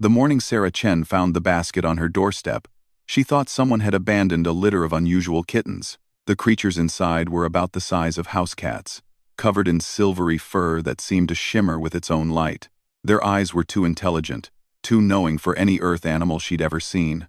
The morning Sarah Chen found the basket on her doorstep, she thought someone had abandoned a litter of unusual kittens. The creatures inside were about the size of house cats, covered in silvery fur that seemed to shimmer with its own light. Their eyes were too intelligent, too knowing for any earth animal she'd ever seen.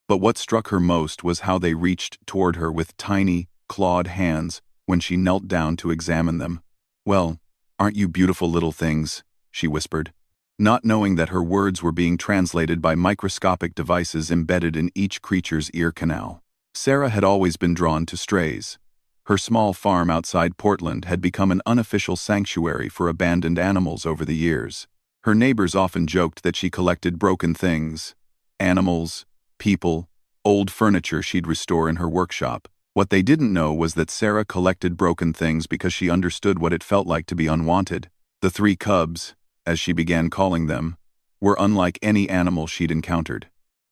But what struck her most was how they reached toward her with tiny, clawed hands when she knelt down to examine them. "Well, aren't you beautiful little things?" she whispered, not knowing that her words were being translated by microscopic devices embedded in each creature's ear canal. Sarah had always been drawn to strays. Her small farm outside Portland had become an unofficial sanctuary for abandoned animals over the years. Her neighbors often joked that she collected broken things, animals, people, old furniture she'd restore in her workshop. What they didn't know was that Sarah collected broken things because she understood what it felt like to be unwanted. The three cubs, as she began calling them, were unlike any animal she'd encountered.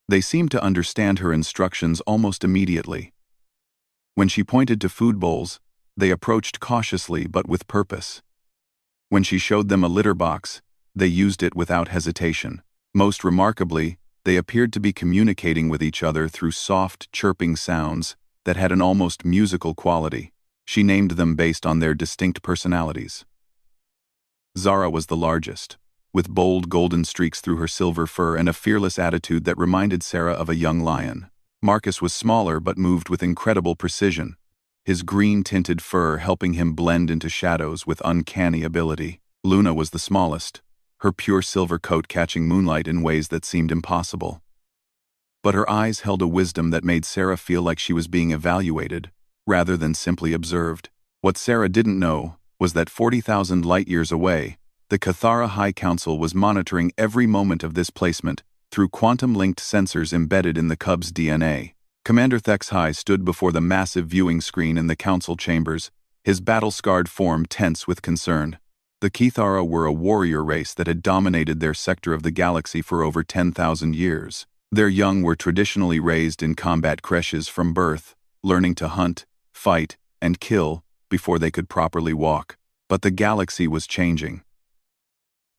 They seemed to understand her instructions almost immediately. When she pointed to food bowls, they approached cautiously but with purpose. When she showed them a litter box, they used it without hesitation. Most remarkably, they appeared to be communicating with each other through soft, chirping sounds that had an almost musical quality. She named them based on their distinct personalities. Zara was the largest, with bold golden streaks through her silver fur and a fearless attitude that reminded Sarah of a young lion. Marcus was smaller but moved with incredible precision, his green-tinted fur helping him blend into shadows with uncanny ability. Luna was the smallest, her pure silver coat catching moonlight in ways that seemed impossible. But her eyes held a wisdom that made Sarah feel like she was being evaluated, rather than simply observed. What Sarah didn't know was that 40,000 light-years away, the Cathara High Council was monitoring every moment of this placement through quantum-linked sensors embedded in the Cubs' DNA. Commander Thex High stood before the massive viewing screen in the council chambers, his battle-scarred form tense with concern. The Cathara were a warrior race that had dominated their sector of the galaxy for over 10,000 years. Their young were traditionally raised in combat creches from birth, learning to hunt, fight, and kill before they could properly walk. But the galaxy was changing.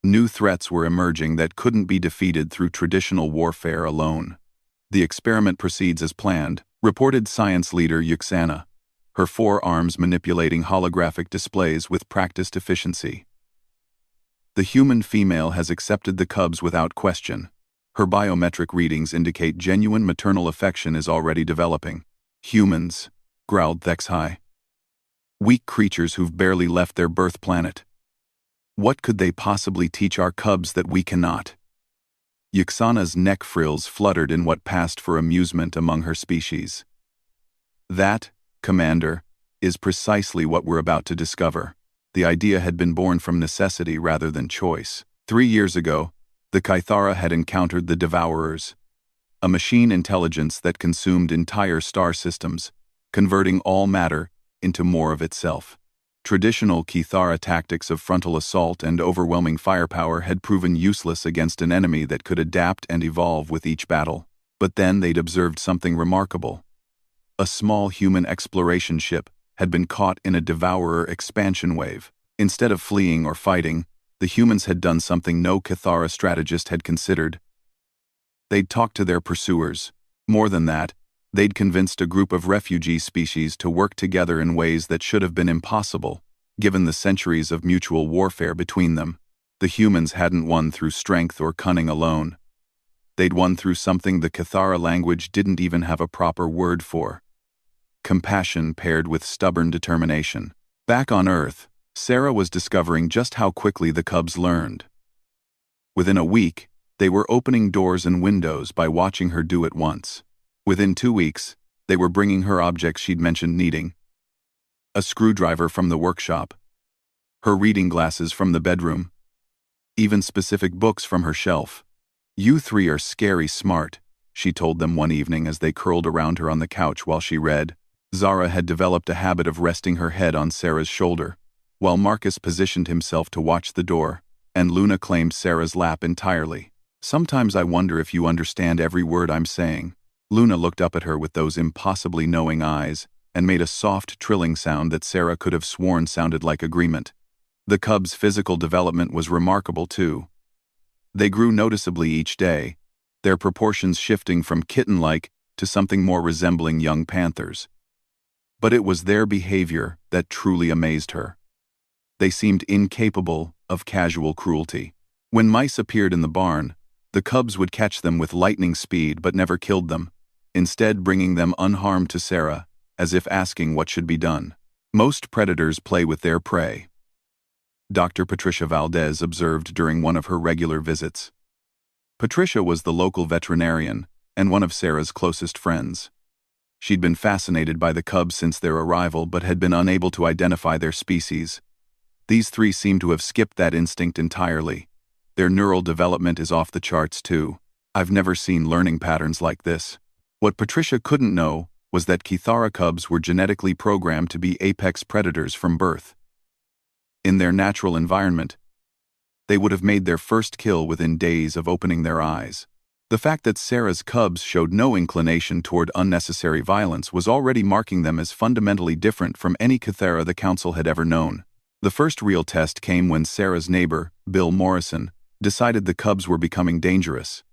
New threats were emerging that couldn't be defeated through traditional warfare alone. "The experiment proceeds as planned," reported science leader Yuxana, her forearms manipulating holographic displays with practiced efficiency. "The human female has accepted the cubs without question. Her biometric readings indicate genuine maternal affection is already developing." "Humans," growled Thex High. "Weak creatures who've barely left their birth planet. What could they possibly teach our cubs that we cannot?" Yuxana's neck frills fluttered in what passed for amusement among her species. "That, Commander, is precisely what we're about to discover." The idea had been born from necessity rather than choice. 3 years ago, the Cathara had encountered the Devourers, a machine intelligence that consumed entire star systems, converting all matter into more of itself. Traditional Cathara tactics of frontal assault and overwhelming firepower had proven useless against an enemy that could adapt and evolve with each battle. But then they'd observed something remarkable. A small human exploration ship had been caught in a Devourer expansion wave. Instead of fleeing or fighting, the humans had done something no Cathara strategist had considered. They'd talked to their pursuers. More than that, they'd convinced a group of refugee species to work together in ways that should have been impossible, given the centuries of mutual warfare between them. The humans hadn't won through strength or cunning alone. They'd won through something the Cathara language didn't even have a proper word for: compassion paired with stubborn determination. Back on Earth, Sarah was discovering just how quickly the cubs learned. Within a week, they were opening doors and windows by watching her do it once. Within 2 weeks, they were bringing her objects she'd mentioned needing: a screwdriver from the workshop, her reading glasses from the bedroom, even specific books from her shelf. "You three are scary smart," she told them one evening as they curled around her on the couch while she read. Zara had developed a habit of resting her head on Sarah's shoulder, while Marcus positioned himself to watch the door, and Luna claimed Sarah's lap entirely. "Sometimes I wonder if you understand every word I'm saying." Luna looked up at her with those impossibly knowing eyes and made a soft trilling sound that Sarah could have sworn sounded like agreement. The cub's physical development was remarkable too. They grew noticeably each day, their proportions shifting from kitten-like to something more resembling young panthers. But it was their behavior that truly amazed her. They seemed incapable of casual cruelty. When mice appeared in the barn, the cubs would catch them with lightning speed but never killed them, instead bringing them unharmed to Sarah, as if asking what should be done. Most predators play with their prey, Dr. Patricia Valdez observed during one of her regular visits. Patricia was the local veterinarian and one of Sarah's closest friends. She'd been fascinated by the cubs since their arrival but had been unable to identify their species. These three seem to have skipped that instinct entirely. Their neural development is off the charts too. I've never seen learning patterns like this. What Patricia couldn't know was that Kithara cubs were genetically programmed to be apex predators from birth. In their natural environment, they would have made their first kill within days of opening their eyes. The fact that Sarah's cubs showed no inclination toward unnecessary violence was already marking them as fundamentally different from any Kithara the Council had ever known. The first real test came when Sarah's neighbor, Bill Morrison, decided the cubs were becoming dangerous.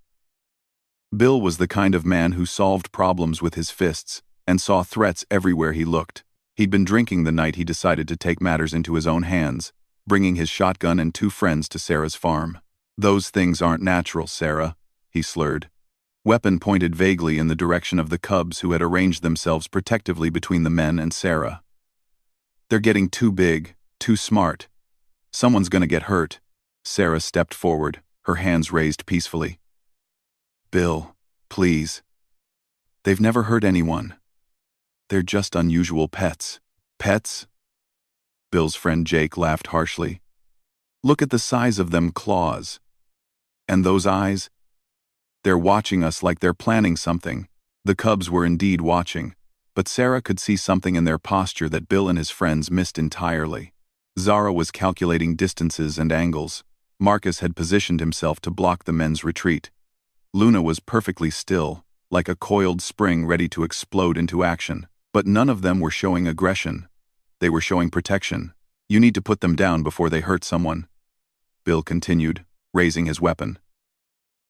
Bill was the kind of man who solved problems with his fists and saw threats everywhere he looked. He'd been drinking the night he decided to take matters into his own hands, bringing his shotgun and 2 friends to Sarah's farm. "Those things aren't natural, Sarah," he slurred. Weapon pointed vaguely in the direction of the cubs who had arranged themselves protectively between the men and Sarah. "They're getting too big, too smart. Someone's gonna get hurt." Sarah stepped forward, her hands raised peacefully. "Bill, please. They've never hurt anyone. They're just unusual pets." "Pets?" Bill's friend Jake laughed harshly. "Look at the size of them claws. And those eyes? They're watching us like they're planning something." The cubs were indeed watching, but Sarah could see something in their posture that Bill and his friends missed entirely. Zara was calculating distances and angles. Marcus had positioned himself to block the men's retreat. Luna was perfectly still, like a coiled spring ready to explode into action. But none of them were showing aggression. They were showing protection. "You need to put them down before they hurt someone," Bill continued, raising his weapon.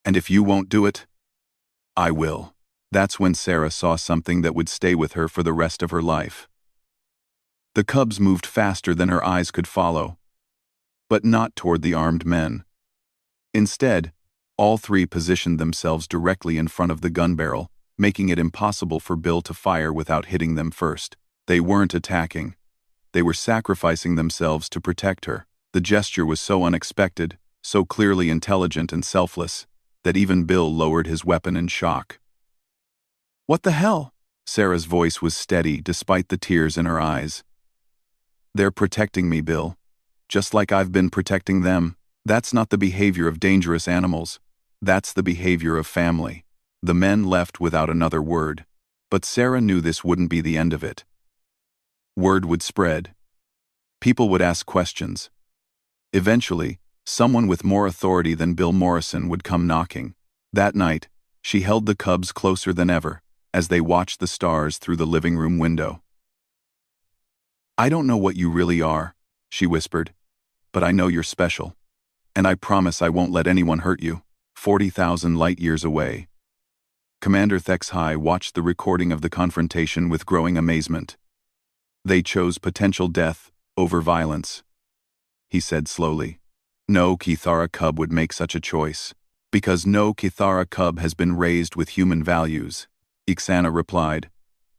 "And if you won't do it, I will." That's when Sarah saw something that would stay with her for the rest of her life. The cubs moved faster than her eyes could follow, but not toward the armed men. Instead, all 3 positioned themselves directly in front of the gun barrel, making it impossible for Bill to fire without hitting them first. They weren't attacking. They were sacrificing themselves to protect her. The gesture was so unexpected, so clearly intelligent and selfless, that even Bill lowered his weapon in shock. "What the hell?" Sarah's voice was steady despite the tears in her eyes. "They're protecting me, Bill. Just like I've been protecting them. That's not the behavior of dangerous animals. That's the behavior of family." The men left without another word, but Sarah knew this wouldn't be the end of it. Word would spread. People would ask questions. Eventually, someone with more authority than Bill Morrison would come knocking. That night, she held the cubs closer than ever, as they watched the stars through the living room window. "I don't know what you really are," she whispered, "but I know you're special. And I promise I won't let anyone hurt you." 40,000 light years away, Commander Thexhai watched the recording of the confrontation with growing amazement. "They chose potential death over violence," he said slowly. "No Kithara cub would make such a choice, because no Kithara cub has been raised with human values," Ixana replied.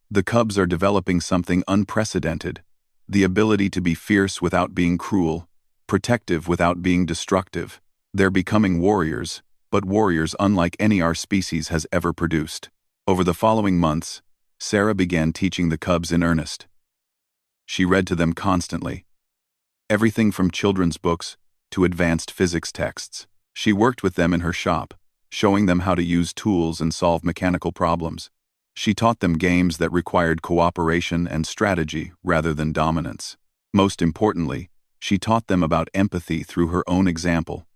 "The cubs are developing something unprecedented, the ability to be fierce without being cruel, protective without being destructive. They're becoming warriors, but warriors unlike any our species has ever produced." Over the following months, Sarah began teaching the cubs in earnest. She read to them constantly. Everything from children's books to advanced physics texts. She worked with them in her shop, showing them how to use tools and solve mechanical problems. She taught them games that required cooperation and strategy rather than dominance. Most importantly, she taught them about empathy through her own example.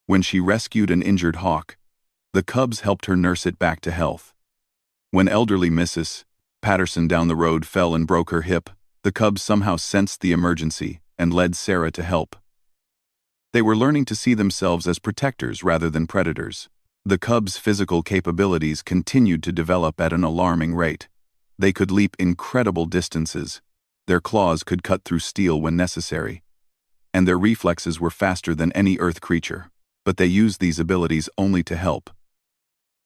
When she rescued an injured hawk, the cubs helped her nurse it back to health. When elderly Mrs. Patterson down the road fell and broke her hip, the cubs somehow sensed the emergency and led Sarah to help. They were learning to see themselves as protectors rather than predators. The cubs' physical capabilities continued to develop at an alarming rate. They could leap incredible distances. Their claws could cut through steel when necessary, and their reflexes were faster than any Earth creature. But they used these abilities only to help.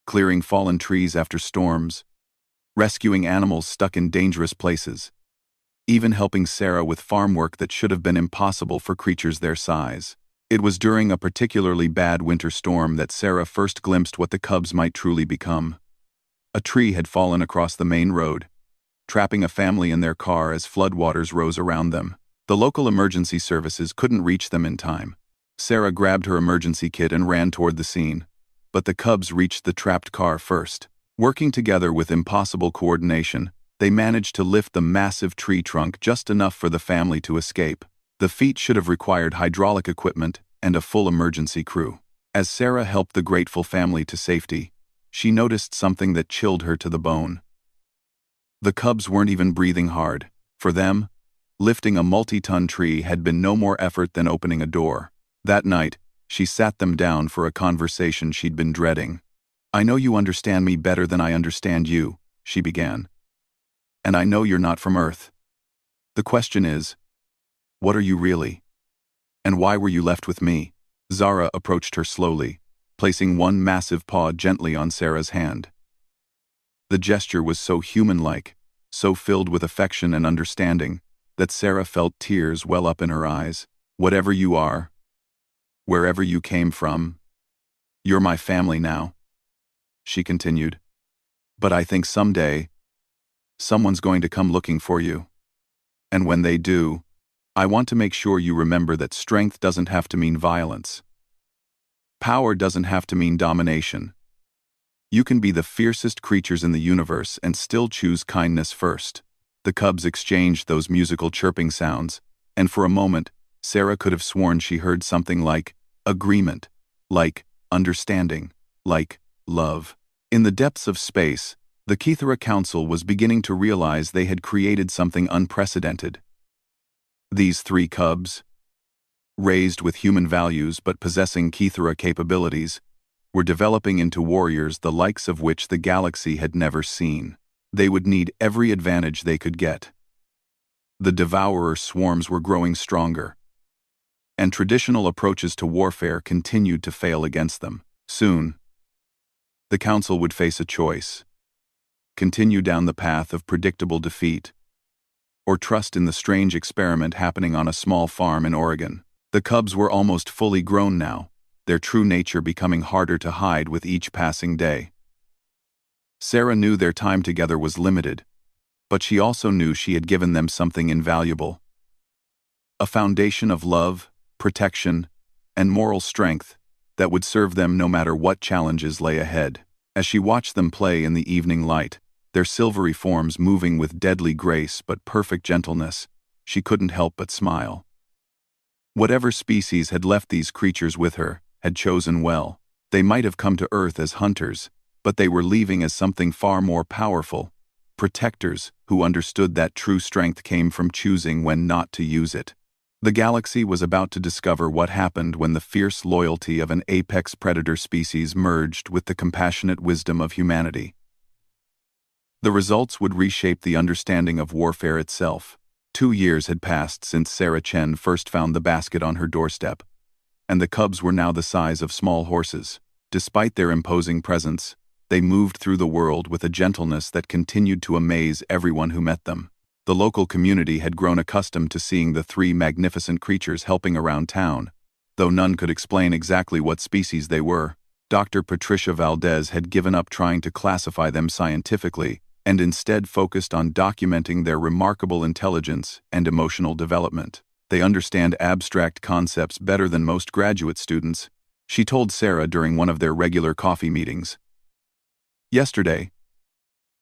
Clearing fallen trees after storms, rescuing animals stuck in dangerous places, even helping Sarah with farm work that should have been impossible for creatures their size. It was during a particularly bad winter storm that Sarah first glimpsed what the cubs might truly become. A tree had fallen across the main road, trapping a family in their car as floodwaters rose around them. The local emergency services couldn't reach them in time. Sarah grabbed her emergency kit and ran toward the scene, but the cubs reached the trapped car first. Working together with impossible coordination, they managed to lift the massive tree trunk just enough for the family to escape. The feat should have required hydraulic equipment and a full emergency crew. As Sarah helped the grateful family to safety, she noticed something that chilled her to the bone. The cubs weren't even breathing hard. For them, lifting a multi-ton tree had been no more effort than opening a door. That night, she sat them down for a conversation she'd been dreading. "I know you understand me better than I understand you," she began. "And I know you're not from Earth. The question is, what are you really? And why were you left with me?" Zara approached her slowly, placing one massive paw gently on Sarah's hand. The gesture was so human-like, so filled with affection and understanding, that Sarah felt tears well up in her eyes. "Whatever you are, wherever you came from, you're my family now," she continued. "But I think someday, someone's going to come looking for you. And when they do, I want to make sure you remember that strength doesn't have to mean violence. Power doesn't have to mean domination. You can be the fiercest creatures in the universe and still choose kindness first." The cubs exchanged those musical chirping sounds, and for a moment, Sarah could have sworn she heard something like agreement, like understanding, like love. In the depths of space, the Kithara Council was beginning to realize they had created something unprecedented. These three cubs, raised with human values but possessing Kithara capabilities, were developing into warriors the likes of which the galaxy had never seen. They would need every advantage they could get. The devourer swarms were growing stronger, and traditional approaches to warfare continued to fail against them. Soon, the Council would face a choice: continue down the path of predictable defeat, or trust in the strange experiment happening on a small farm in Oregon. The cubs were almost fully grown now, their true nature becoming harder to hide with each passing day. Sarah knew their time together was limited, but she also knew she had given them something invaluable: a foundation of love, protection, and moral strength that would serve them no matter what challenges lay ahead. As she watched them play in the evening light, their silvery forms moving with deadly grace but perfect gentleness, she couldn't help but smile. Whatever species had left these creatures with her had chosen well. They might have come to Earth as hunters, but they were leaving as something far more powerful: protectors who understood that true strength came from choosing when not to use it. The galaxy was about to discover what happened when the fierce loyalty of an apex predator species merged with the compassionate wisdom of humanity. The results would reshape the understanding of warfare itself. 2 years had passed since Sarah Chen first found the basket on her doorstep, and the cubs were now the size of small horses. Despite their imposing presence, they moved through the world with a gentleness that continued to amaze everyone who met them. The local community had grown accustomed to seeing the three magnificent creatures helping around town, though none could explain exactly what species they were. Dr. Patricia Valdez had given up trying to classify them scientifically and instead focused on documenting their remarkable intelligence and emotional development. They understand abstract concepts better than most graduate students, she told Sarah during one of their regular coffee meetings. "Yesterday,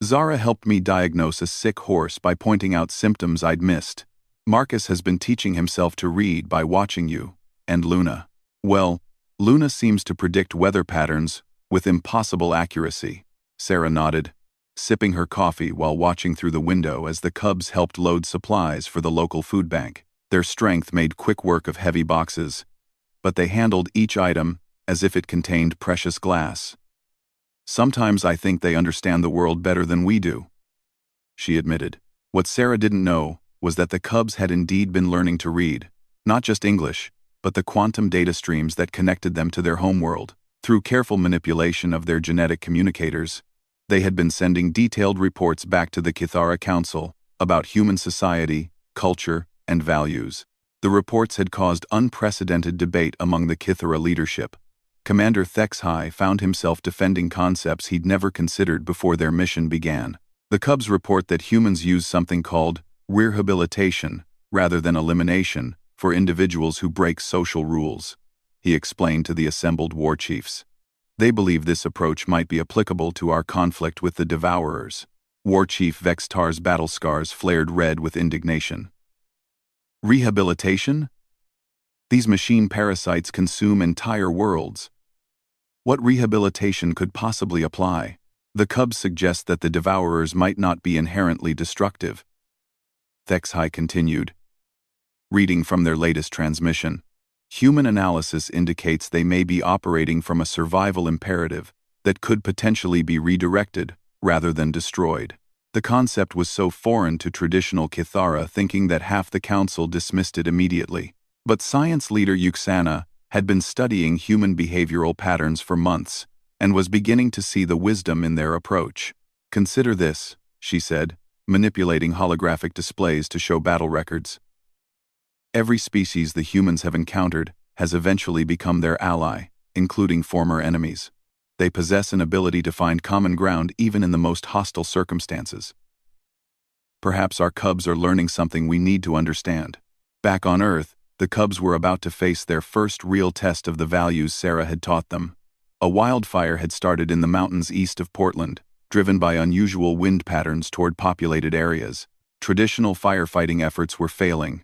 Zara helped me diagnose a sick horse by pointing out symptoms I'd missed. Marcus has been teaching himself to read by watching you, and Luna. Well, Luna seems to predict weather patterns with impossible accuracy." Sarah nodded, sipping her coffee while watching through the window as the cubs helped load supplies for the local food bank. Their strength made quick work of heavy boxes, but they handled each item as if it contained precious glass. "Sometimes I think they understand the world better than we do," she admitted. What Sarah didn't know was that the cubs had indeed been learning to read, not just English, but the quantum data streams that connected them to their homeworld. Through careful manipulation of their genetic communicators, they had been sending detailed reports back to the Kithara Council about human society, culture, and values. The reports had caused unprecedented debate among the Kithara leadership. Commander Thexhai found himself defending concepts he'd never considered before their mission began. The Cubs report that humans use something called rehabilitation, rather than elimination, for individuals who break social rules, he explained to the assembled war chiefs. They believe this approach might be applicable to our conflict with the Devourers. War Chief Vextar's battle scars flared red with indignation. Rehabilitation? These machine parasites consume entire worlds. What rehabilitation could possibly apply? The Cubs suggest that the Devourers might not be inherently destructive. Thexhai continued, reading from their latest transmission. Human analysis indicates they may be operating from a survival imperative that could potentially be redirected rather than destroyed. The concept was so foreign to traditional Kithara, thinking that half the council dismissed it immediately. But science leader Yuxana had been studying human behavioral patterns for months and was beginning to see the wisdom in their approach. "Consider this," she said, manipulating holographic displays to show battle records. "Every species the humans have encountered has eventually become their ally, including former enemies. They possess an ability to find common ground even in the most hostile circumstances. Perhaps our cubs are learning something we need to understand." Back on Earth, the cubs were about to face their first real test of the values Sarah had taught them. A wildfire had started in the mountains east of Portland, driven by unusual wind patterns toward populated areas. Traditional firefighting efforts were failing,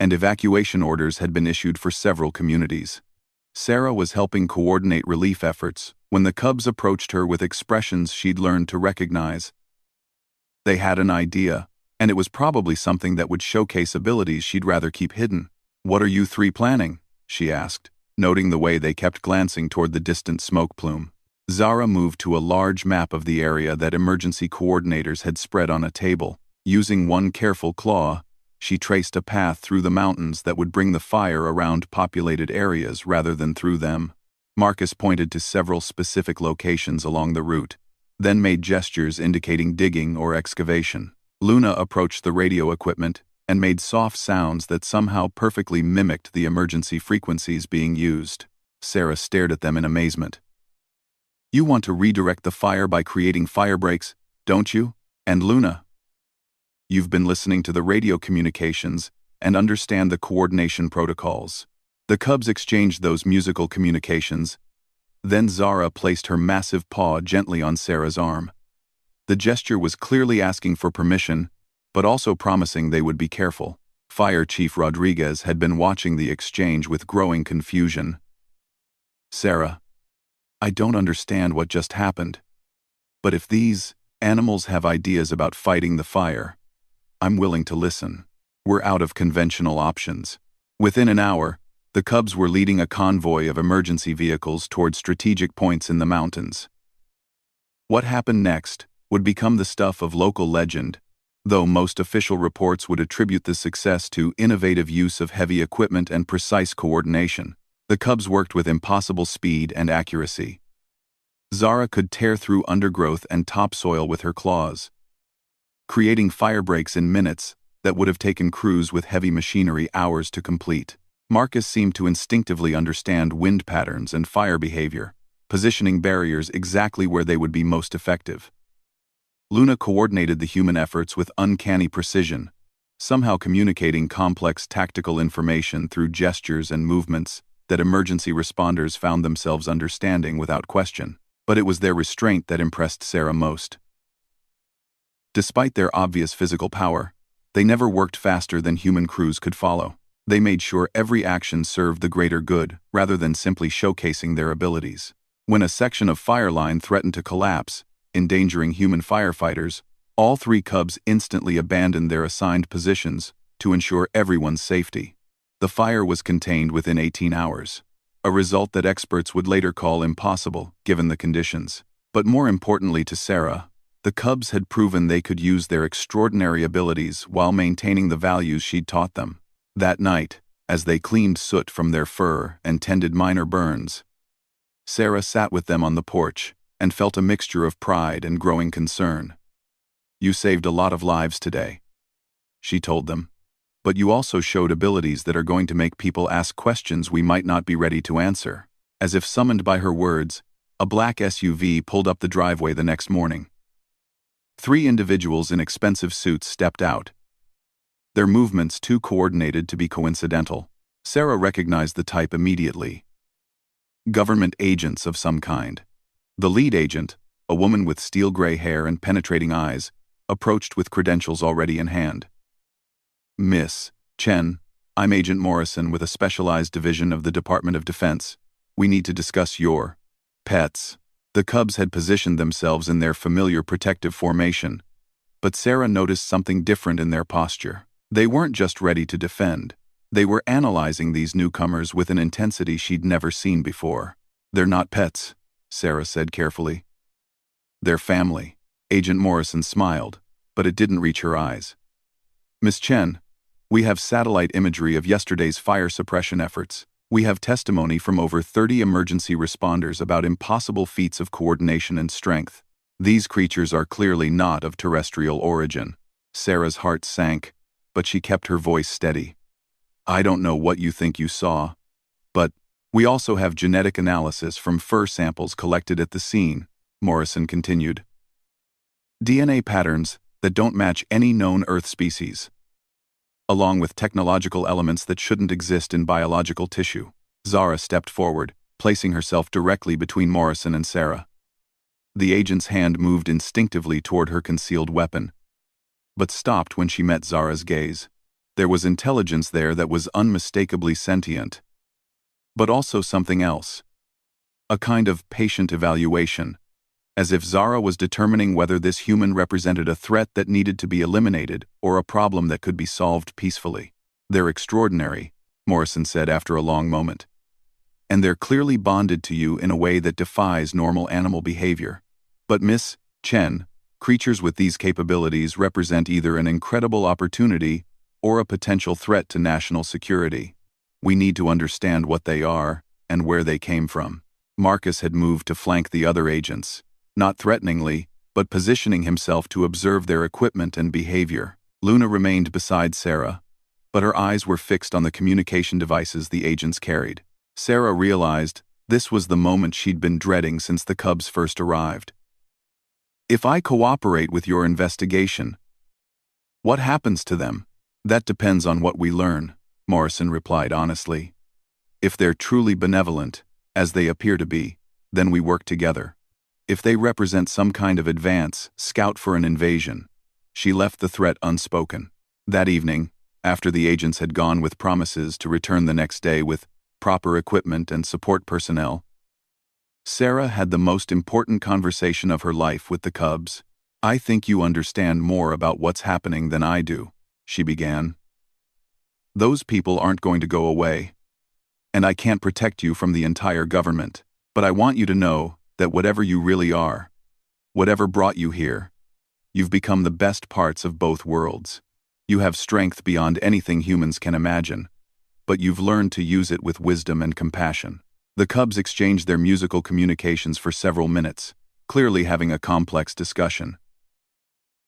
and evacuation orders had been issued for several communities. Sarah was helping coordinate relief efforts when the cubs approached her with expressions she'd learned to recognize. They had an idea, and it was probably something that would showcase abilities she'd rather keep hidden. "What are you three planning?" she asked, noting the way they kept glancing toward the distant smoke plume. Zara moved to a large map of the area that emergency coordinators had spread on a table. Using one careful claw, she traced a path through the mountains that would bring the fire around populated areas rather than through them. Marcus pointed to several specific locations along the route, then made gestures indicating digging or excavation. Luna approached the radio equipment and made soft sounds that somehow perfectly mimicked the emergency frequencies being used. Sarah stared at them in amazement. "You want to redirect the fire by creating fire breaks, don't you? And Luna, you've been listening to the radio communications and understand the coordination protocols." The cubs exchanged those musical communications. Then Zara placed her massive paw gently on Sarah's arm. The gesture was clearly asking for permission, but also promising they would be careful. Fire Chief Rodriguez had been watching the exchange with growing confusion. "Sarah, I don't understand what just happened. But if these animals have ideas about fighting the fire, I'm willing to listen. We're out of conventional options." Within an hour, the cubs were leading a convoy of emergency vehicles toward strategic points in the mountains. What happened next would become the stuff of local legend, though most official reports would attribute the success to innovative use of heavy equipment and precise coordination. The cubs worked with impossible speed and accuracy. Zara could tear through undergrowth and topsoil with her claws, creating fire breaks in minutes that would have taken crews with heavy machinery hours to complete. Marcus seemed to instinctively understand wind patterns and fire behavior, positioning barriers exactly where they would be most effective. Luna coordinated the human efforts with uncanny precision, somehow communicating complex tactical information through gestures and movements that emergency responders found themselves understanding without question. But it was their restraint that impressed Sarah most. Despite their obvious physical power, they never worked faster than human crews could follow. They made sure every action served the greater good, rather than simply showcasing their abilities. When a section of fire line threatened to collapse, endangering human firefighters, all three cubs instantly abandoned their assigned positions to ensure everyone's safety. The fire was contained within 18 hours. a result that experts would later call impossible, given the conditions. But more importantly to Sarah, the cubs had proven they could use their extraordinary abilities while maintaining the values she'd taught them. That night, as they cleaned soot from their fur and tended minor burns, Sarah sat with them on the porch and felt a mixture of pride and growing concern. "You saved a lot of lives today," she told them. "But you also showed abilities that are going to make people ask questions we might not be ready to answer." As if summoned by her words, a black SUV pulled up the driveway the next morning. 3 individuals in expensive suits stepped out, their movements too coordinated to be coincidental. Sarah recognized the type immediately. Government agents of some kind. The lead agent, a woman with steel gray hair and penetrating eyes, approached with credentials already in hand. "Miss Chen, I'm Agent Morrison with a specialized division of the Department of Defense. We need to discuss your pets." The cubs had positioned themselves in their familiar protective formation, but Sarah noticed something different in their posture. They weren't just ready to defend. They were analyzing these newcomers with an intensity she'd never seen before. "They're not pets," Sarah said carefully. "They're family." Agent Morrison smiled, but it didn't reach her eyes. "Miss Chen, we have satellite imagery of yesterday's fire suppression efforts. We have testimony from over 30 emergency responders about impossible feats of coordination and strength. These creatures are clearly not of terrestrial origin." Sarah's heart sank, but she kept her voice steady. "I don't know what you think you saw, but we also have genetic analysis from fur samples collected at the scene," Morrison continued. "DNA patterns that don't match any known Earth species, along with technological elements that shouldn't exist in biological tissue." Zara stepped forward, placing herself directly between Morrison and Sarah. The agent's hand moved instinctively toward her concealed weapon, but stopped when she met Zara's gaze. There was intelligence there that was unmistakably sentient, but also something else. A kind of patient evaluation, as if Zara was determining whether this human represented a threat that needed to be eliminated or a problem that could be solved peacefully. "They're extraordinary," Morrison said after a long moment. "And they're clearly bonded to you in a way that defies normal animal behavior. But Miss Chen, creatures with these capabilities represent either an incredible opportunity or a potential threat to national security. We need to understand what they are and where they came from." Marcus had moved to flank the other agents, not threateningly, but positioning himself to observe their equipment and behavior. Luna remained beside Sarah, but her eyes were fixed on the communication devices the agents carried. Sarah realized this was the moment she'd been dreading since the cubs first arrived. "If I cooperate with your investigation, what happens to them?" "That depends on what we learn," Morrison replied honestly. "If they're truly benevolent, as they appear to be, then we work together. If they represent some kind of advance, scout for an invasion." She left the threat unspoken. That evening, after the agents had gone with promises to return the next day with proper equipment and support personnel, Sarah had the most important conversation of her life with the cubs. "I think you understand more about what's happening than I do," she began. "Those people aren't going to go away, and I can't protect you from the entire government. But I want you to know that whatever you really are, whatever brought you here, you've become the best parts of both worlds. You have strength beyond anything humans can imagine, but you've learned to use it with wisdom and compassion." The cubs exchanged their musical communications for several minutes, clearly having a complex discussion.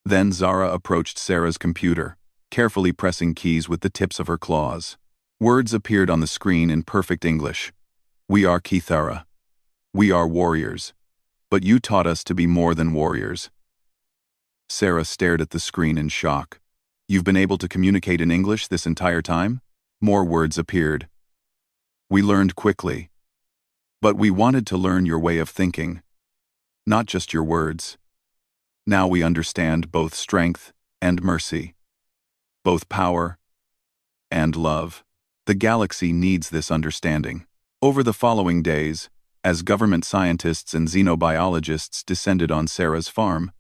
Then Zara approached Sarah's computer, carefully pressing keys with the tips of her claws. Words appeared on the screen in perfect English. "We are Kithara. We are warriors. But you taught us to be more than warriors." Sarah stared at the screen in shock. "You've been able to communicate in English this entire time?" More words appeared. "We learned quickly. But we wanted to learn your way of thinking, not just your words. Now we understand both strength and mercy, both power and love. The galaxy needs this understanding." Over the following days, as government scientists and xenobiologists descended on Sarah's farm,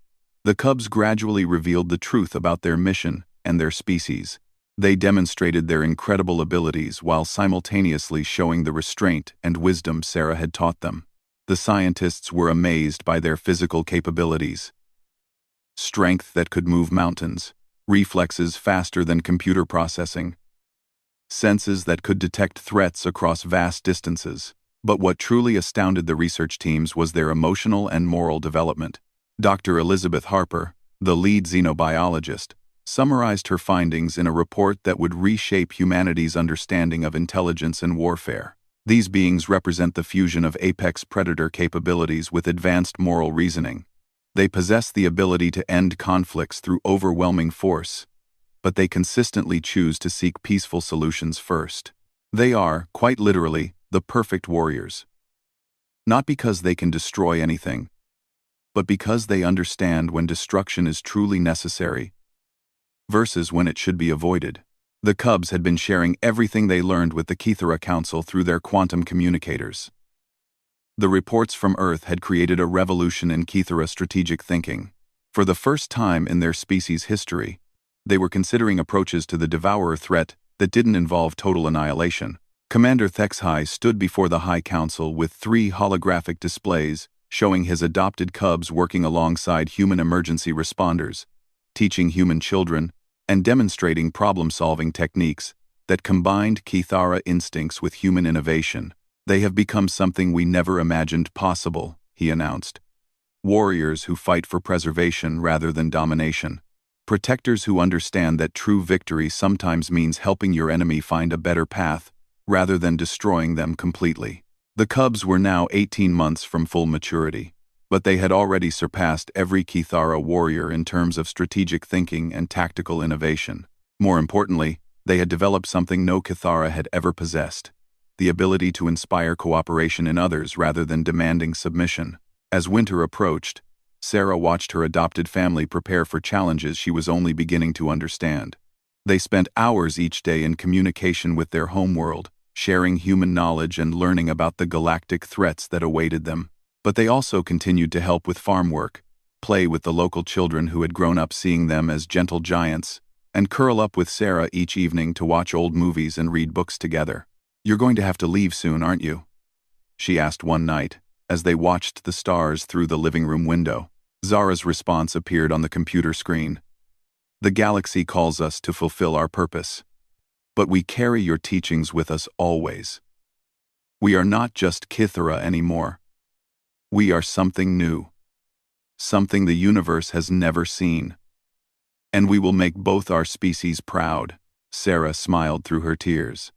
the cubs gradually revealed the truth about their mission and their species. They demonstrated their incredible abilities while simultaneously showing the restraint and wisdom Sarah had taught them. The scientists were amazed by their physical capabilities. Strength that could move mountains, reflexes faster than computer processing, senses that could detect threats across vast distances. But what truly astounded the research teams was their emotional and moral development. Dr. Elizabeth Harper, the lead xenobiologist, summarized her findings in a report that would reshape humanity's understanding of intelligence and warfare. These beings represent the fusion of apex predator capabilities with advanced moral reasoning. They possess the ability to end conflicts through overwhelming force, but they consistently choose to seek peaceful solutions first. They are, quite literally, the perfect warriors. Not because they can destroy anything, but because they understand when destruction is truly necessary versus when it should be avoided. The Cubs had been sharing everything they learned with the Kythera Council through their quantum communicators. The reports from Earth had created a revolution in Kythera strategic thinking. For the first time in their species' history, they were considering approaches to the Devourer threat that didn't involve total annihilation. Commander Thexhai stood before the High Council with 3 holographic displays showing his adopted cubs working alongside human emergency responders, teaching human children, and demonstrating problem-solving techniques that combined Kythera instincts with human innovation. They have become something we never imagined possible, he announced. Warriors who fight for preservation rather than domination. Protectors who understand that true victory sometimes means helping your enemy find a better path, rather than destroying them completely. The Cubs were now 18 months from full maturity, but they had already surpassed every Kythera warrior in terms of strategic thinking and tactical innovation. More importantly, they had developed something no Kythera had ever possessed: the ability to inspire cooperation in others rather than demanding submission. As winter approached, Sarah watched her adopted family prepare for challenges she was only beginning to understand. They spent hours each day in communication with their homeworld, sharing human knowledge and learning about the galactic threats that awaited them. But they also continued to help with farm work, play with the local children who had grown up seeing them as gentle giants, and curl up with Sarah each evening to watch old movies and read books together. "You're going to have to leave soon, aren't you?" she asked one night, as they watched the stars through the living room window. Zara's response appeared on the computer screen. "The galaxy calls us to fulfill our purpose. But we carry your teachings with us always. We are not just Kythera anymore. We are something new. Something the universe has never seen. And we will make both our species proud." Sarah smiled through her tears.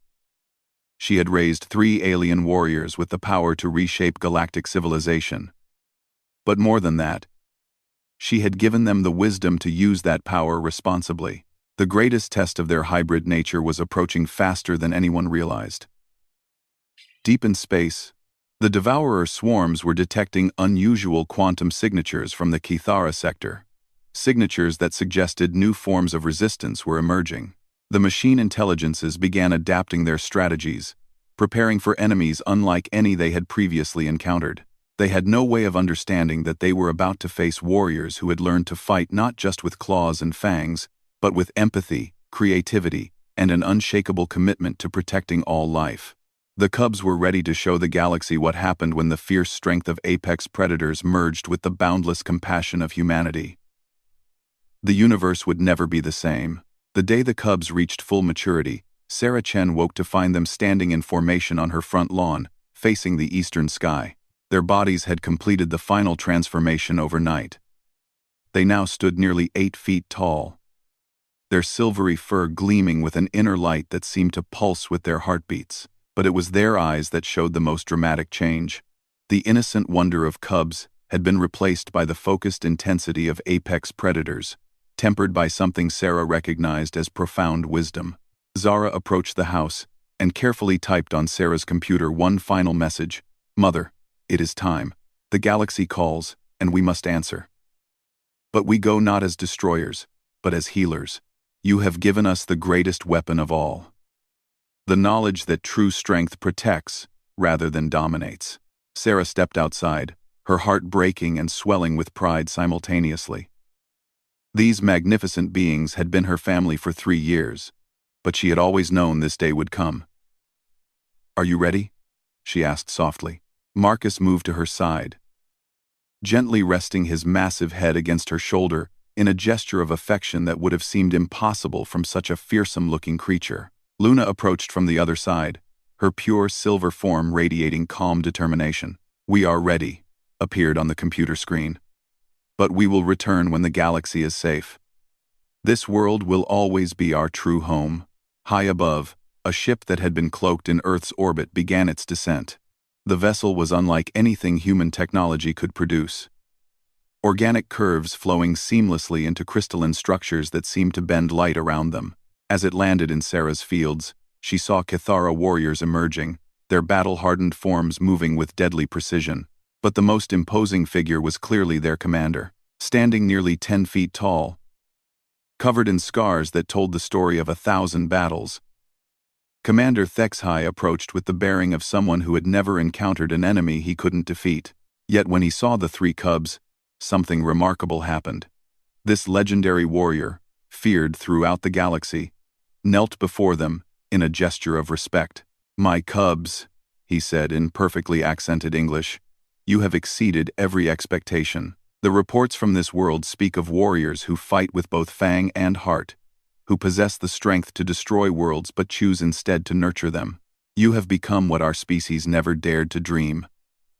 She had raised 3 alien warriors with the power to reshape galactic civilization. But more than that, she had given them the wisdom to use that power responsibly. The greatest test of their hybrid nature was approaching faster than anyone realized. Deep in space, the Devourer swarms were detecting unusual quantum signatures from the Kythera sector. Signatures that suggested new forms of resistance were emerging. The machine intelligences began adapting their strategies, preparing for enemies unlike any they had previously encountered. They had no way of understanding that they were about to face warriors who had learned to fight not just with claws and fangs, but with empathy, creativity, and an unshakable commitment to protecting all life. The Cubs were ready to show the galaxy what happened when the fierce strength of apex predators merged with the boundless compassion of humanity. The universe would never be the same. The day the Cubs reached full maturity, Sarah Chen woke to find them standing in formation on her front lawn, facing the eastern sky. Their bodies had completed the final transformation overnight. They now stood nearly 8 feet tall, their silvery fur gleaming with an inner light that seemed to pulse with their heartbeats. But it was their eyes that showed the most dramatic change. The innocent wonder of cubs had been replaced by the focused intensity of apex predators, tempered by something Sarah recognized as profound wisdom. Zara approached the house and carefully typed on Sarah's computer one final message: "Mother, it is time. The galaxy calls, and we must answer. But we go not as destroyers, but as healers. You have given us the greatest weapon of all. The knowledge that true strength protects rather than dominates." Sarah stepped outside, her heart breaking and swelling with pride simultaneously. These magnificent beings had been her family for 3 years, but she had always known this day would come. "Are you ready?" she asked softly. Marcus moved to her side, gently resting his massive head against her shoulder in a gesture of affection that would have seemed impossible from such a fearsome-looking creature. Luna approached from the other side, her pure silver form radiating calm determination. "We are ready," appeared on the computer screen. "But we will return when the galaxy is safe. This world will always be our true home." High above, a ship that had been cloaked in Earth's orbit began its descent. The vessel was unlike anything human technology could produce. Organic curves flowing seamlessly into crystalline structures that seemed to bend light around them. As it landed in Sarah's fields, she saw Cathara warriors emerging, their battle-hardened forms moving with deadly precision. But the most imposing figure was clearly their commander, standing nearly 10 feet tall, covered in scars that told the story of 1,000 battles. Commander Thexhai approached with the bearing of someone who had never encountered an enemy he couldn't defeat. Yet when he saw the three cubs, something remarkable happened. This legendary warrior, feared throughout the galaxy, knelt before them in a gesture of respect. "My cubs," he said in perfectly accented English, "you have exceeded every expectation. The reports from this world speak of warriors who fight with both fang and heart, who possess the strength to destroy worlds but choose instead to nurture them. You have become what our species never dared to dream.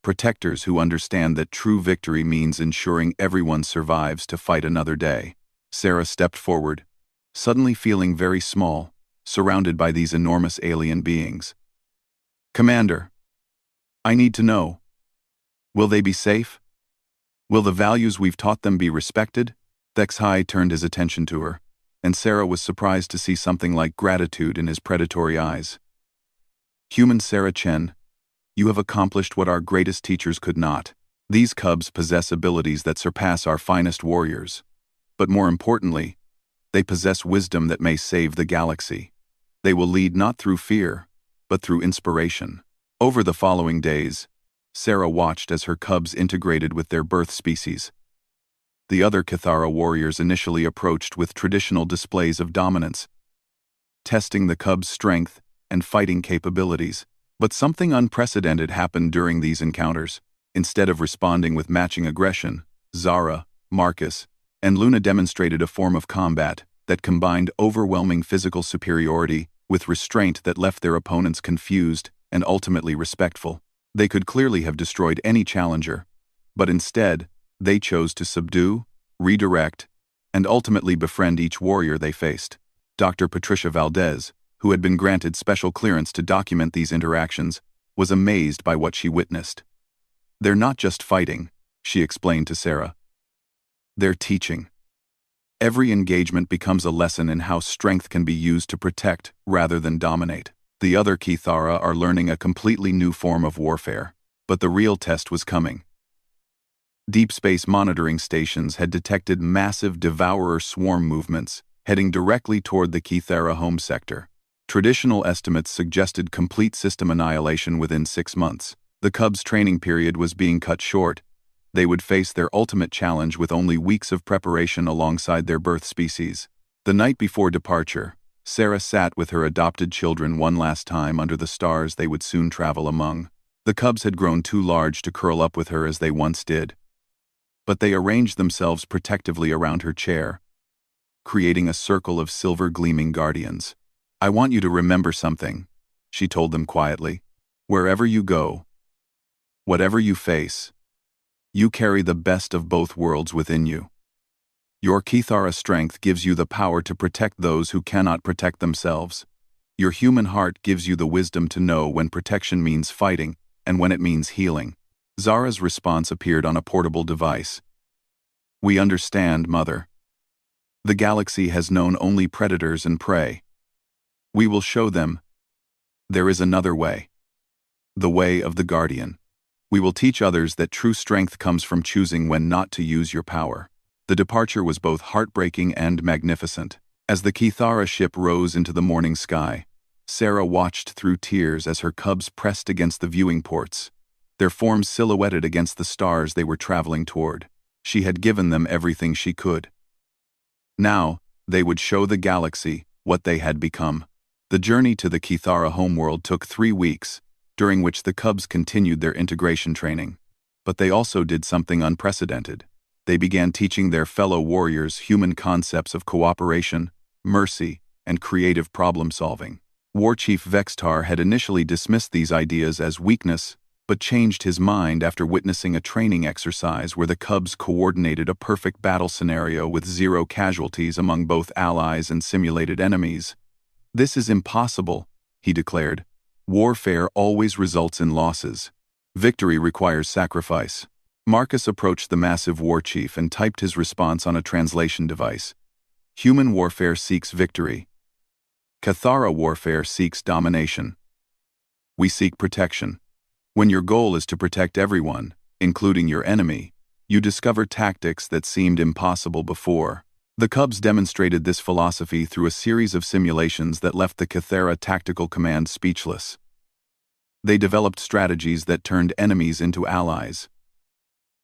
Protectors who understand that true victory means ensuring everyone survives to fight another day." Sarah stepped forward, suddenly feeling very small, surrounded by these enormous alien beings. "Commander, I need to know. Will they be safe? Will the values we've taught them be respected?" Thexhai turned his attention to her, and Sarah was surprised to see something like gratitude in his predatory eyes. "Human Sarah Chen, you have accomplished what our greatest teachers could not. These cubs possess abilities that surpass our finest warriors. But more importantly, they possess wisdom that may save the galaxy. They will lead not through fear, but through inspiration." Over the following days, Sarah watched as her cubs integrated with their birth species. The other Cathara warriors initially approached with traditional displays of dominance, testing the cubs' strength and fighting capabilities. But something unprecedented happened during these encounters. Instead of responding with matching aggression, Zara, Marcus, and Luna demonstrated a form of combat that combined overwhelming physical superiority with restraint that left their opponents confused and ultimately respectful. They could clearly have destroyed any challenger, but instead, they chose to subdue, redirect, and ultimately befriend each warrior they faced. Dr. Patricia Valdez, who had been granted special clearance to document these interactions, was amazed by what she witnessed. "They're not just fighting," she explained to Sarah. "They're teaching. Every engagement becomes a lesson in how strength can be used to protect rather than dominate. The other Cathara are learning a completely new form of warfare, but the real test was coming." Deep space monitoring stations had detected massive devourer swarm movements heading directly toward the Cathara home sector. Traditional estimates suggested complete system annihilation within 6 months. The cubs' training period was being cut short. They would face their ultimate challenge with only weeks of preparation alongside their birth species. The night before departure, Sarah sat with her adopted children one last time under the stars they would soon travel among. The cubs had grown too large to curl up with her as they once did, but they arranged themselves protectively around her chair, creating a circle of silver-gleaming guardians. "I want you to remember something," she told them quietly. "Wherever you go, whatever you face, you carry the best of both worlds within you. Your Cathara strength gives you the power to protect those who cannot protect themselves. Your human heart gives you the wisdom to know when protection means fighting and when it means healing." Zara's response appeared on a portable device. "We understand, Mother. The galaxy has known only predators and prey. We will show them there is another way. The way of the Guardian. We will teach others that true strength comes from choosing when not to use your power." The departure was both heartbreaking and magnificent. As the Cathara ship rose into the morning sky, Sarah watched through tears as her cubs pressed against the viewing ports, their forms silhouetted against the stars they were traveling toward. She had given them everything she could. Now, they would show the galaxy what they had become. The journey to the Kithara homeworld took 3 weeks, during which the Cubs continued their integration training. But they also did something unprecedented. They began teaching their fellow warriors human concepts of cooperation, mercy, and creative problem-solving. War Chief Vextar had initially dismissed these ideas as weakness, but changed his mind after witnessing a training exercise where the Cubs coordinated a perfect battle scenario with 0 casualties among both allies and simulated enemies. "This is impossible," he declared. "Warfare always results in losses. Victory requires sacrifice." Marcus approached the massive war chief and typed his response on a translation device. "Human warfare seeks victory. Kithara warfare seeks domination. We seek protection. When your goal is to protect everyone, including your enemy, you discover tactics that seemed impossible before." The Cubs demonstrated this philosophy through a series of simulations that left the Kithara Tactical Command speechless. They developed strategies that turned enemies into allies,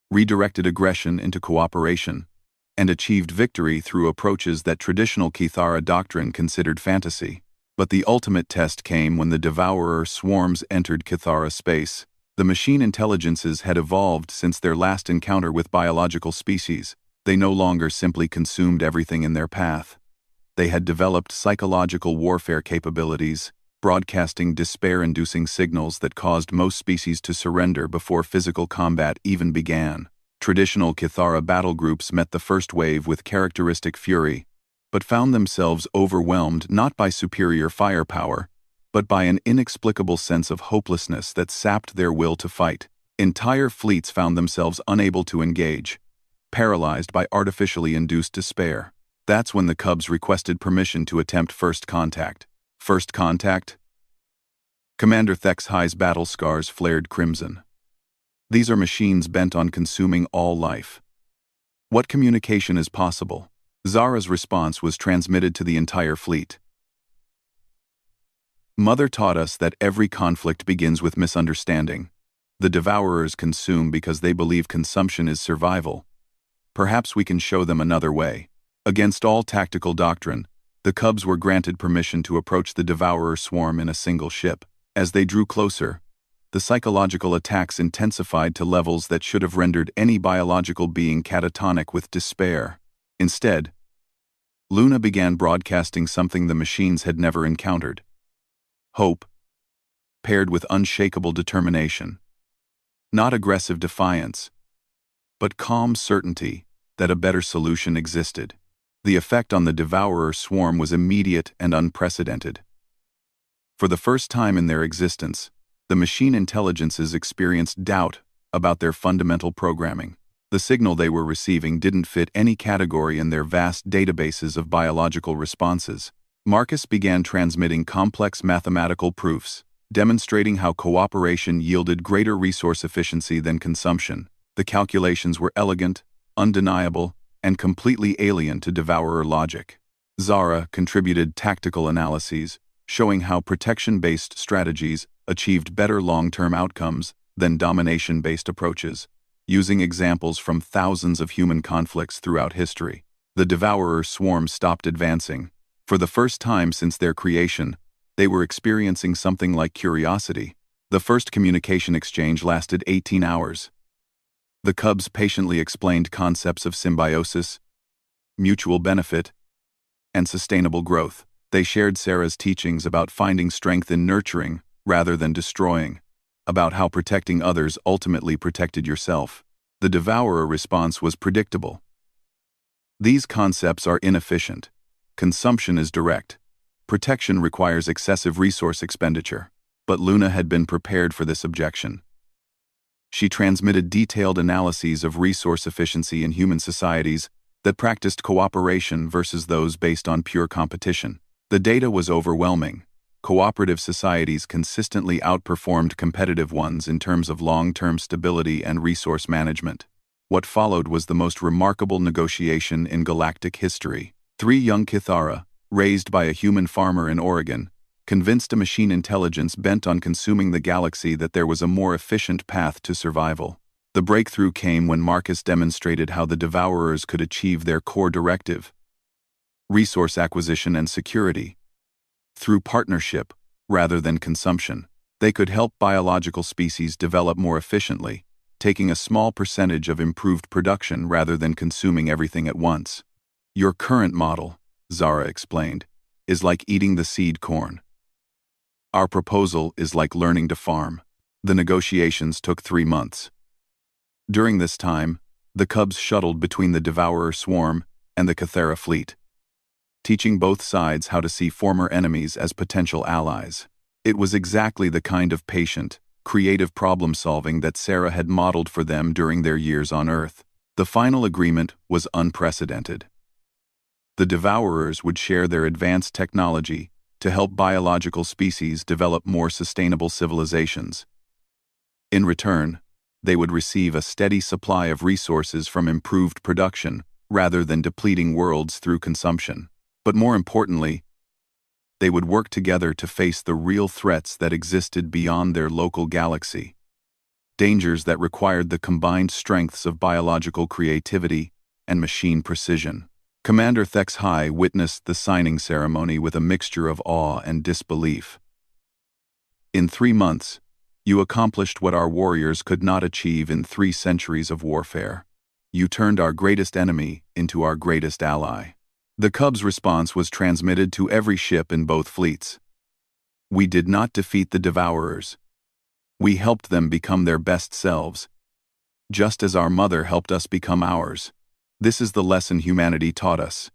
redirected aggression into cooperation, and achieved victory through approaches that traditional Kithara doctrine considered fantasy. But the ultimate test came when the Devourer swarms entered Kithara space. The machine intelligences had evolved since their last encounter with biological species. They no longer simply consumed everything in their path. They had developed psychological warfare capabilities, broadcasting despair-inducing signals that caused most species to surrender before physical combat even began. Traditional Kithara battle groups met the first wave with characteristic fury, but found themselves overwhelmed not by superior firepower, but by an inexplicable sense of hopelessness that sapped their will to fight. Entire fleets found themselves unable to engage, paralyzed by artificially induced despair. That's when the Cubs requested permission to attempt first contact. First contact? Commander Thexhi's battle scars flared crimson. These are machines bent on consuming all life. What communication is possible? Zara's response was transmitted to the entire fleet. "Mother taught us that every conflict begins with misunderstanding. The Devourers consume because they believe consumption is survival. Perhaps we can show them another way." Against all tactical doctrine, the Cubs were granted permission to approach the Devourer swarm in a single ship. As they drew closer, the psychological attacks intensified to levels that should have rendered any biological being catatonic with despair. Instead, Luna began broadcasting something the machines had never encountered: hope, paired with unshakable determination. Not aggressive defiance, but calm certainty that a better solution existed. The effect on the Devourer swarm was immediate and unprecedented. For the first time in their existence, the machine intelligences experienced doubt about their fundamental programming. The signal they were receiving didn't fit any category in their vast databases of biological responses. Marcus began transmitting complex mathematical proofs, demonstrating how cooperation yielded greater resource efficiency than consumption. The calculations were elegant, undeniable, and completely alien to Devourer logic. Zara contributed tactical analyses, showing how protection-based strategies achieved better long-term outcomes than domination-based approaches, using examples from thousands of human conflicts throughout history. The Devourer swarm stopped advancing. For the first time since their creation, they were experiencing something like curiosity. The first communication exchange lasted 18 hours. The Cubs patiently explained concepts of symbiosis, mutual benefit, and sustainable growth. They shared Sarah's teachings about finding strength in nurturing rather than destroying, about how protecting others ultimately protected yourself. The Devourer response was predictable. These concepts are inefficient. Consumption is direct. Protection requires excessive resource expenditure. But Luna had been prepared for this objection. She transmitted detailed analyses of resource efficiency in human societies that practiced cooperation versus those based on pure competition. The data was overwhelming. Cooperative societies consistently outperformed competitive ones in terms of long-term stability and resource management. What followed was the most remarkable negotiation in galactic history. 3 young Kithara, raised by a human farmer in Oregon, convinced a machine intelligence bent on consuming the galaxy that there was a more efficient path to survival. The breakthrough came when Marcus demonstrated how the Devourers could achieve their core directive: resource acquisition and security, Through partnership, rather than consumption, they could help biological species develop more efficiently, taking a small percentage of improved production rather than consuming everything at once. Your current model, Zara explained, is like eating the seed corn. Our proposal is like learning to farm. The negotiations took 3 months. During this time, the Cubs shuttled between the Devourer swarm and the Cathera fleet, teaching both sides how to see former enemies as potential allies. It was exactly the kind of patient, creative problem-solving that Sarah had modeled for them during their years on Earth. The final agreement was unprecedented. The Devourers would share their advanced technology to help biological species develop more sustainable civilizations. In return, they would receive a steady supply of resources from improved production rather than depleting worlds through consumption. But more importantly, they would work together to face the real threats that existed beyond their local galaxy. Dangers that required the combined strengths of biological creativity and machine precision. Commander Thex High witnessed the signing ceremony with a mixture of awe and disbelief. In 3 months, you accomplished what our warriors could not achieve in 3 centuries of warfare. You turned our greatest enemy into our greatest ally. The Cubs' response was transmitted to every ship in both fleets. We did not defeat the Devourers. We helped them become their best selves, just as our mother helped us become ours. This is the lesson humanity taught us,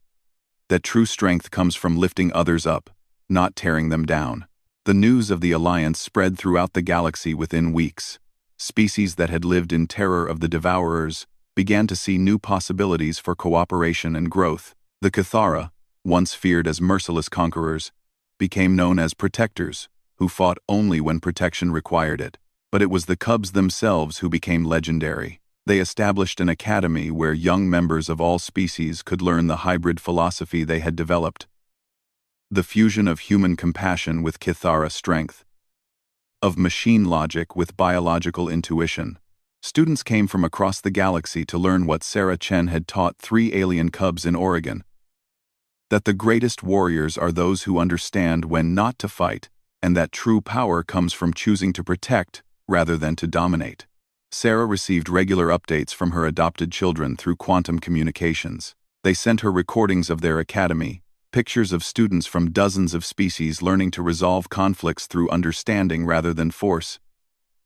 that true strength comes from lifting others up, not tearing them down. The news of the alliance spread throughout the galaxy within weeks. Species that had lived in terror of the Devourers began to see new possibilities for cooperation and growth. The Cathara, once feared as merciless conquerors, became known as protectors, who fought only when protection required it. But it was the Cubs themselves who became legendary. They established an academy where young members of all species could learn the hybrid philosophy they had developed. The fusion of human compassion with Cathara strength, of machine logic with biological intuition. Students came from across the galaxy to learn what Sarah Chen had taught 3 alien Cubs in Oregon. That the greatest warriors are those who understand when not to fight, and that true power comes from choosing to protect rather than to dominate. Sarah received regular updates from her adopted children through quantum communications. They sent her recordings of their academy, pictures of students from dozens of species learning to resolve conflicts through understanding rather than force,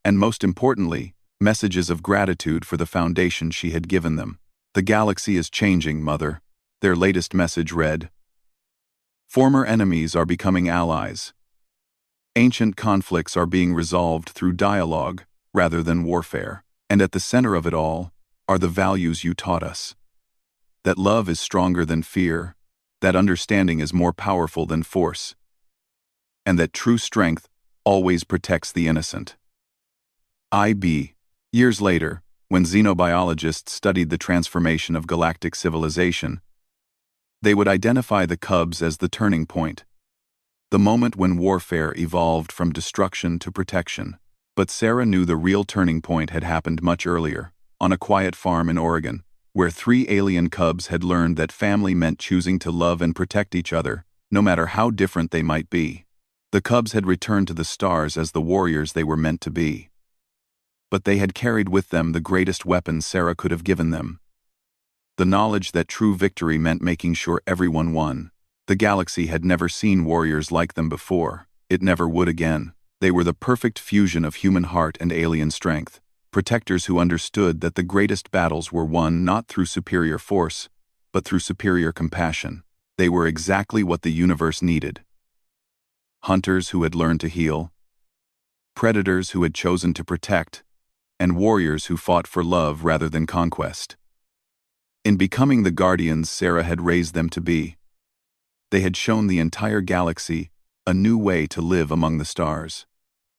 and most importantly, messages of gratitude for the foundation she had given them. The galaxy is changing, Mother. Their latest message read, former enemies are becoming allies. Ancient conflicts are being resolved through dialogue rather than warfare. And at the center of it all are the values you taught us. That love is stronger than fear, that understanding is more powerful than force, and that true strength always protects the innocent. IB. Years later, when xenobiologists studied the transformation of galactic civilization, they would identify the Cubs as the turning point, the moment when warfare evolved from destruction to protection. But Sarah knew the real turning point had happened much earlier, on a quiet farm in Oregon, where 3 alien Cubs had learned that family meant choosing to love and protect each other, no matter how different they might be. The Cubs had returned to the stars as the warriors they were meant to be. But they had carried with them the greatest weapon Sarah could have given them. The knowledge that true victory meant making sure everyone won. The galaxy had never seen warriors like them before. It never would again. They were the perfect fusion of human heart and alien strength. Protectors who understood that the greatest battles were won not through superior force, but through superior compassion. They were exactly what the universe needed. Hunters who had learned to heal, predators who had chosen to protect, and warriors who fought for love rather than conquest. In becoming the guardians Sarah had raised them to be, they had shown the entire galaxy a new way to live among the stars.